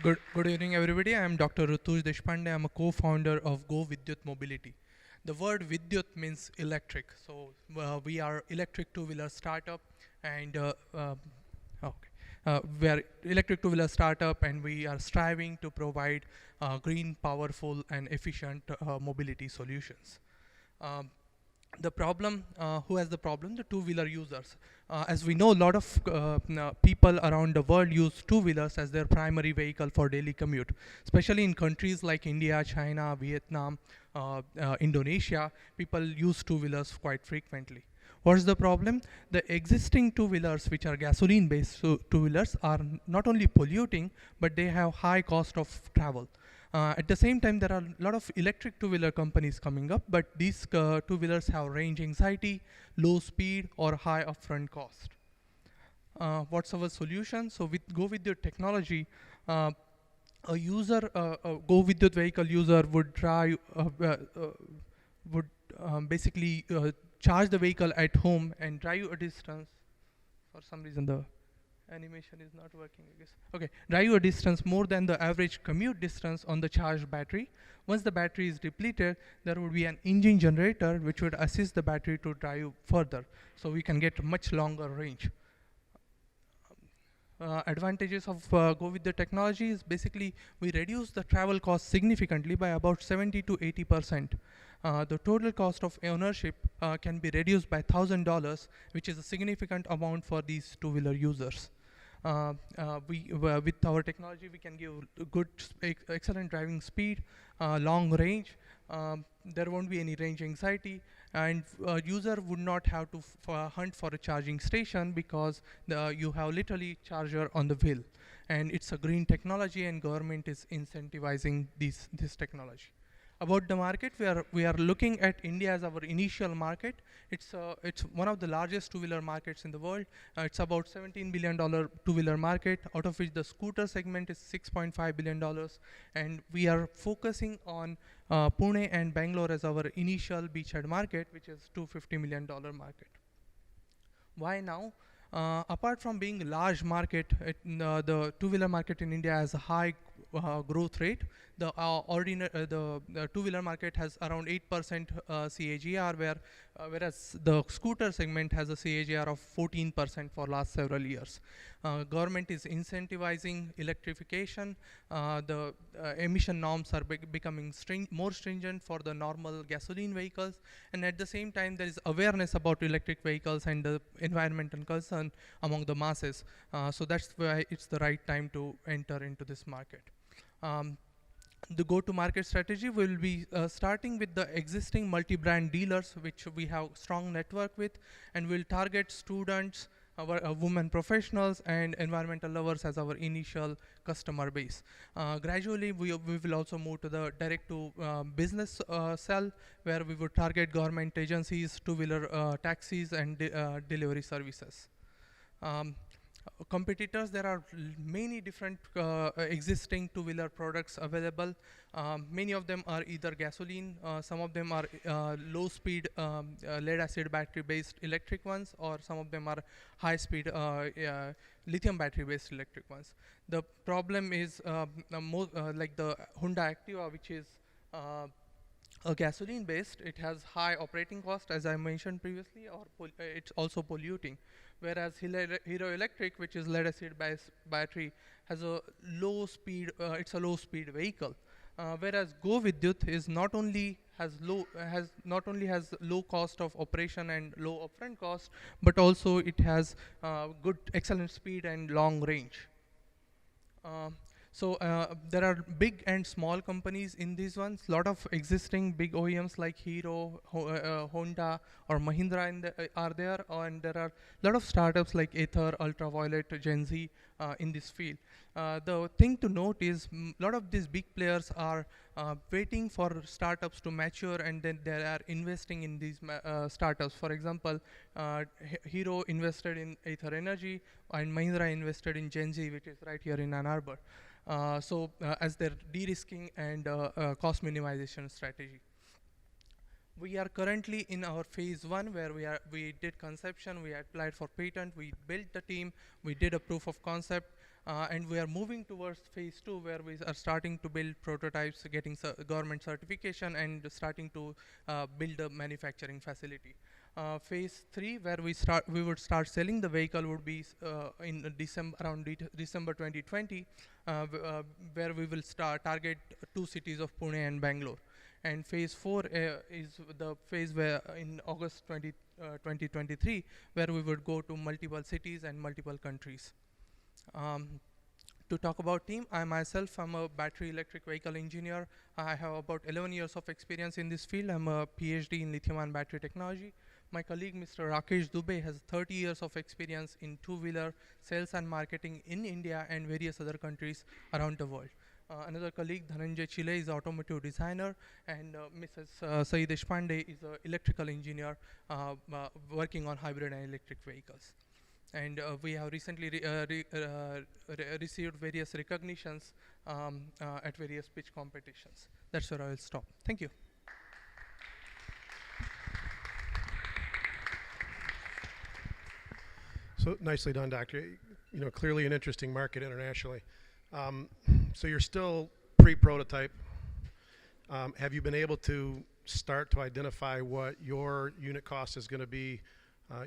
Good evening, everybody. I am Dr. Rutuj Deshpande. I'm a co-founder of GoVidYouth Mobility. The word Vidyut means electric. So we are electric two-wheeler startup, and okay. We are electric two-wheeler startup, and we are striving to provide green, powerful, and efficient mobility solutions. Um, the problem, who has the problem? The two-wheeler users. As we know, a lot of people around the world use two-wheelers as their primary vehicle for daily commute, especially in countries like India, China, Vietnam, Indonesia. People use two-wheelers quite frequently. What's the problem? The existing two-wheelers, which are gasoline-based two-wheelers, are not only polluting, but they have high cost of travel. At the same time, there are a lot of electric two-wheeler companies coming up, but these two-wheelers have range anxiety, low speed, or high upfront cost. What's our solution? So with GoVidYouth technology, a user, a GoVidYouth vehicle user would drive, would basically charge the vehicle at home and drive a distance. For some reason, the animation is not working, I guess. Okay, drive a distance more than the average commute distance on the charged battery. Once the battery is depleted, there would be an engine generator which would assist the battery to drive further. So we can get much longer range. Advantages of go with the technology is basically we reduce the travel cost significantly by about 70 to 80%. The total cost of ownership can be reduced by $1,000, which is a significant amount for these two-wheeler users. With our technology, we can give good, excellent driving speed, long range. There won't be any range anxiety, and user would not have to hunt for a charging station because you have literally charger on the wheel, and it's a green technology, and government is incentivizing this technology. About the market, we are looking at India as our initial market. It's one of the largest two-wheeler markets in the world. It's about $17 billion two-wheeler market, out of which the scooter segment is $6.5 billion, and we are focusing on Pune and Bangalore as our initial beachhead market, which is $250 million market. Why now? Apart from being a large market, the two-wheeler market in India has a high growth rate. The two-wheeler market has around 8% CAGR, whereas the scooter segment has a CAGR of 14% for last several years. Government is incentivizing electrification. The emission norms are becoming more stringent for the normal gasoline vehicles, and at the same time there is awareness about electric vehicles and the environmental concern among the masses. So that's why it's the right time to enter into this market. The go-to-market strategy will be starting with the existing multi-brand dealers, which we have strong network with, and we'll target students, our women professionals, and environmental lovers as our initial customer base. Gradually, we will also move to the direct-to-business cell, where we would target government agencies, two-wheeler taxis, and delivery services. Competitors, there are many different existing two-wheeler products available. Many of them are either gasoline, some of them are low-speed lead-acid battery-based electric ones, or some of them are high-speed lithium battery-based electric ones. The problem is like the Honda Activa, which is a gasoline based, it has high operating cost, as I mentioned previously, or it's also polluting. Whereas Hero Electric, which is lead acid battery, has a low speed, it's a low speed vehicle. Whereas GoVidYouth is not only has low cost of operation and low upfront cost, but also it has good excellent speed and long range. So there are big and small companies in these ones. A lot of existing big OEMs like Hero, Honda, or Mahindra are there, and there are a lot of startups like Ather, Ultraviolet, Gen Z in this field. The thing to note is a lot of these big players are waiting for startups to mature, and then they are investing in these startups. For example, Hero invested in Ather Energy, and Mahindra invested in Gen Z, which is right here in Ann Arbor. As their de-risking and cost minimization strategy. We are currently in our phase 1, where we did conception, we applied for patent, we built the team, we did a proof of concept. And we are moving towards phase 2, where we are starting to build prototypes, getting government certification, and starting to build a manufacturing facility. Phase 3, where we would start selling the vehicle, would be in December, around December 2020, where we will start target 2 cities of Pune and Bangalore. And phase 4 is the phase where in August 2023, where we would go to multiple cities and multiple countries. To talk about team, I'm a battery electric vehicle engineer. I have about 11 years of experience in this field. I'm a PhD in lithium-ion battery technology. My colleague, Mr. Rakesh Dubey, has 30 years of experience in two-wheeler sales and marketing in India and various other countries around the world. Another colleague, Dhananjay Chile, is automotive designer, and Mrs. Sai Deshpande is an electrical engineer working on hybrid and electric vehicles. And we have recently received various recognitions at various pitch competitions. That's where I will stop. Thank you. So nicely done, Doctor. Clearly an interesting market internationally. So you're still pre-prototype. Have you been able to start to identify what your unit cost is going to be?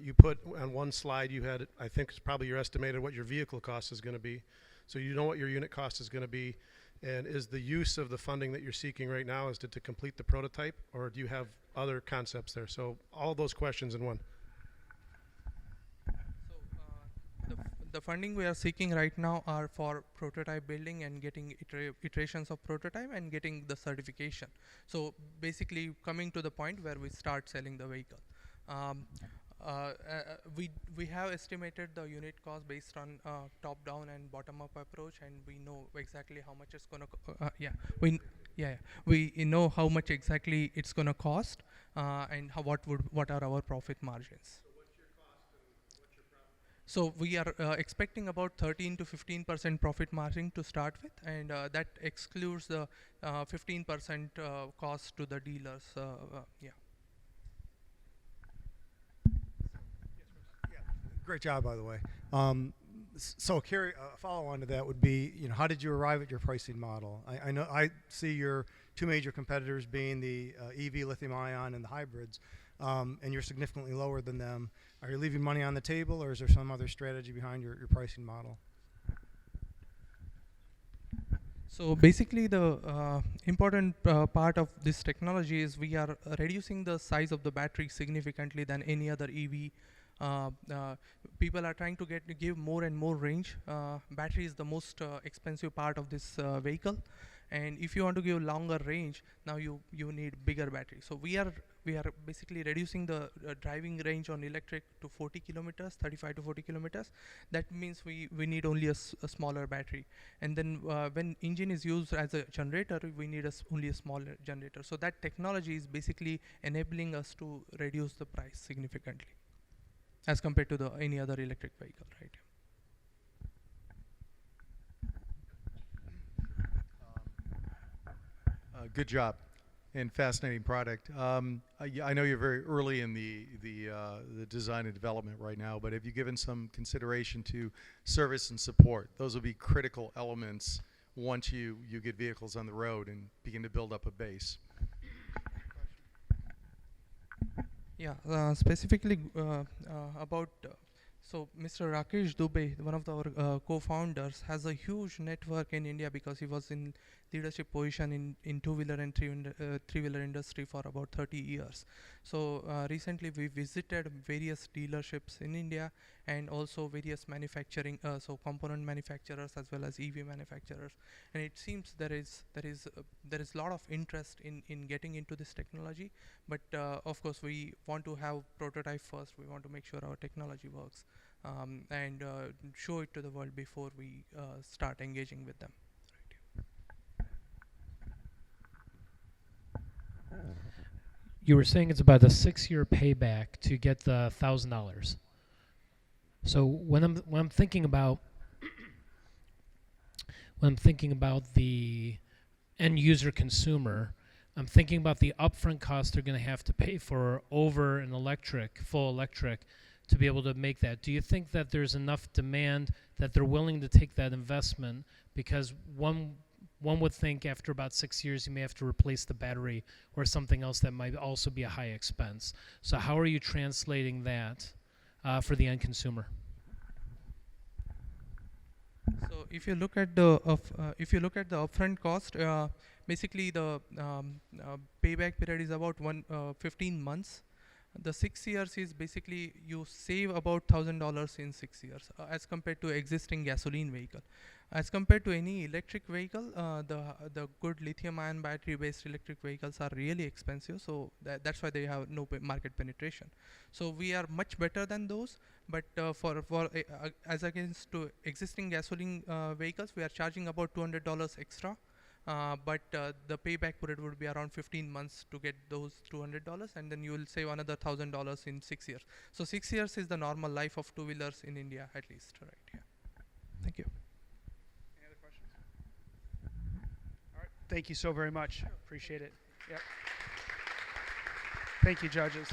You put on one slide, you had, I think it's probably your estimated what your vehicle cost is going to be. So you know what your unit cost is going to be. And is the use of the funding that you're seeking right now is to complete the prototype, or do you have other concepts there? So all those questions in one. The funding we are seeking right now are for prototype building and getting iterations of prototype and getting the certification. So basically coming to the point where we start selling the vehicle. We have estimated the unit cost based on top-down and bottom-up approach, and we know exactly how much it's gonna. We know how much exactly it's gonna cost, and what are our profit margins. So what's your cost and what's your profit? So we are expecting about 13 to 15% profit margin to start with, and that excludes the 15% cost to the dealers. Great job, by the way. So, Carrie, a follow-on to that would be, how did you arrive at your pricing model? I know I see your two major competitors being the EV lithium-ion and the hybrids, and you're significantly lower than them. Are you leaving money on the table, or is there some other strategy behind your pricing model? So basically, the important part of this technology is we are reducing the size of the battery significantly than any other EV. People are trying to give more and more range. Battery is the most expensive part of this vehicle, and if you want to give longer range, now you need bigger battery. So we are basically reducing the driving range on electric to 40 kilometers, 35 to 40 kilometers. That means we need only a smaller battery, and then when engine is used as a generator, we need only a smaller generator. So that technology is basically enabling us to reduce the price significantly as compared to any other electric vehicle, right? Good job, and fascinating product. I know you're very early in the design and development right now, but have you given some consideration to service and support? Those will be critical elements once you get vehicles on the road and begin to build up a base. Yeah, specifically about so Mr. Rakesh Dubey, one of our co-founders, has a huge network in India because he was in leadership position in two-wheeler and three-wheeler industry for about 30 years. So recently we visited various dealerships in India and also various manufacturing, so component manufacturers as well as EV manufacturers. And it seems there is a lot of interest in getting into this technology. But of course, we want to have prototype first. We want to make sure our technology works and show it to the world before we start engaging with them. You were saying it's about a 6-year payback to get the $1,000. So when I'm thinking about the end user consumer, I'm thinking about the upfront cost they're going to have to pay for over an full electric. to be able to make that. Do you think that there's enough demand that they're willing to take that investment? Because one would think after about 6 years you may have to replace the battery or something else that might also be a high expense. So how are you translating that for the end consumer? So if you look at the upfront cost, basically the payback period is about 15 months. The 6 years is basically you save about $1,000 in 6 years as compared to existing gasoline vehicle. As compared to any electric vehicle, the good lithium-ion battery-based electric vehicles are really expensive. So that's why they have no market penetration. So we are much better than those. But as against to existing gasoline vehicles, we are charging about $200 extra. But the payback period would be around 15 months to get those $200, and then you will save another $1,000 in 6 years. So 6 years is the normal life of two-wheelers in India, at least, right? Yeah. Thank you. Any other questions? All right. Thank you so very much. Appreciate it. Yep. Thank you, judges.